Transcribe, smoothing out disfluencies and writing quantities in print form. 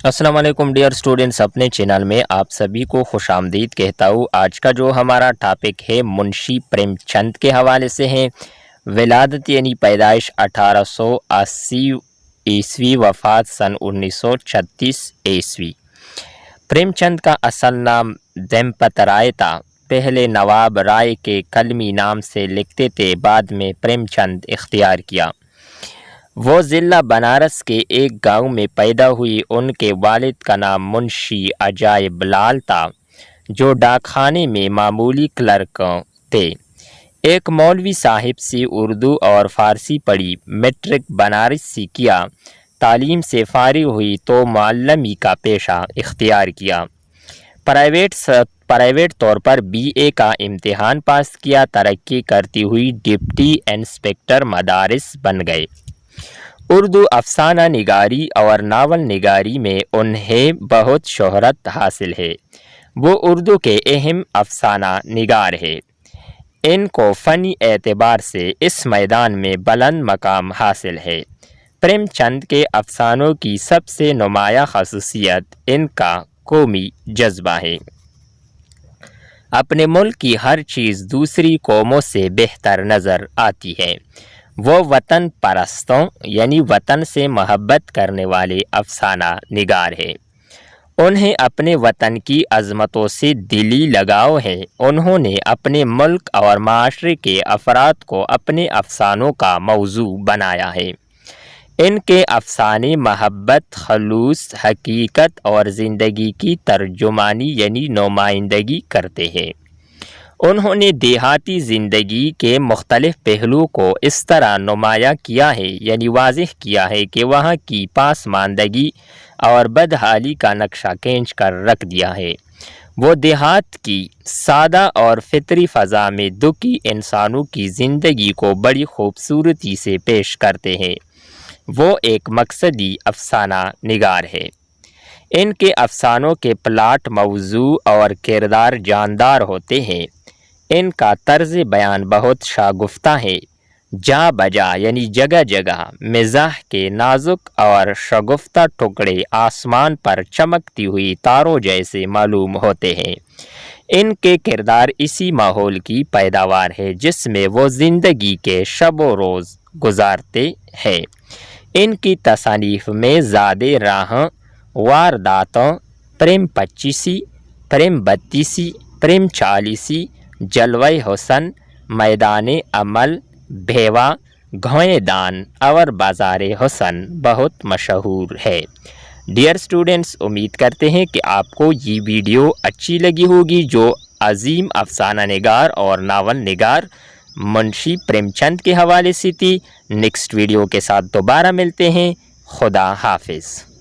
अस्सलाम वालेकुम dear students, अपने चैनल में आप सभी को खुश आमदीद कहता हूँ। आज का जो हमारा टॉपिक है मुंशी प्रेमचंद के हवाले से है। विलादत यानी पैदाइश 1880 ईस्वी, वफ़ात सन 1936 ईस्वी। प्रेमचंद का असल नाम देमपत राय था। पहले नवाब राय के कलमी नाम से लिखते थे, बाद में प्रेमचंद इख्तियार किया। वो ज़िला बनारस के एक गांव में पैदा हुई। उनके वालिद का नाम मुंशी अजायब लाल था, जो डाकखाने में मामूली क्लर्क थे। एक मौलवी साहिब से उर्दू और फ़ारसी पढ़ी, मैट्रिक बनारस से किया। तालीम से फारिग हुई तो मुअल्लिमी का पेशा इख्तियार किया। प्राइवेट तौर पर बीए का इम्तिहान पास किया। तरक्की करती हुई डिप्टी इंस्पेक्टर मदारिस बन गए। उर्दू अफसाना निगारी और नावल निगारी में उन्हें बहुत शोहरत हासिल है। वो उर्दू के अहम अफसाना निगार है। इनको फ़नी एतबार से इस मैदान में बुलंद मकाम हासिल है। प्रेमचंद के अफसानों की सबसे नुमाया ख़ासियत इनका कौमी जज्बा है। अपने मुल्क की हर चीज़ दूसरी कौमों से बेहतर नज़र आती है। वो वतन परस्तों यानी वतन से मोहब्बत करने वाले अफसाना निगार है। उन्हें अपने वतन की अज़मतों से दिली लगाव है। उन्होंने अपने मुल्क और माशरे के अफराद को अपने अफसानों का मौजू बनाया है। इनके अफसाने मोहब्बत, खलूस, हकीकत और ज़िंदगी की तर्जुमानी यानी नुमाइंदगी करते हैं। उन्होंने देहाती ज़िंदगी के मुख्तलिफ़ पहलुओं को इस तरह नुमाया किया है यानी वाज़ेह किया है कि वहाँ की पासमानदगी और बदहाली का नक्शा खींच कर रख दिया है। वो देहात की सादा और फितरी फ़ज़ा में दुखी इंसानों की ज़िंदगी को बड़ी खूबसूरती से पेश करते हैं। वो एक मकसदी अफसाना निगार है। इनके अफसानों के प्लाट, मौजू और किरदार जानदार होते हैं। इनका तर्ज बयान बहुत शागुफ्ता है। जा बजा यानी जगह जगह मिजाह के नाजुक और शगुफ्ता टुकड़े आसमान पर चमकती हुई तारों जैसे मालूम होते हैं। इनके किरदार इसी माहौल की पैदावार है जिसमें वो ज़िंदगी के शबो रोज़ गुजारते हैं। इनकी तसानीफ़ में ज़ादे राह, वारदातों, प्रेम पच्चीसी, प्रेम बत्तीसी, प्रेम चालीसी, जलवे हुसन, मैदान अमल, भेवा, घोएदान और बाज़ार हुसन बहुत मशहूर है। डियर स्टूडेंट्स, उम्मीद करते हैं कि आपको ये वीडियो अच्छी लगी होगी, जो अजीम अफसाना निगार और नावल निगार मुंशी प्रेमचंद के हवाले से थी। नेक्स्ट वीडियो के साथ दोबारा मिलते हैं। खुदा हाफिज़।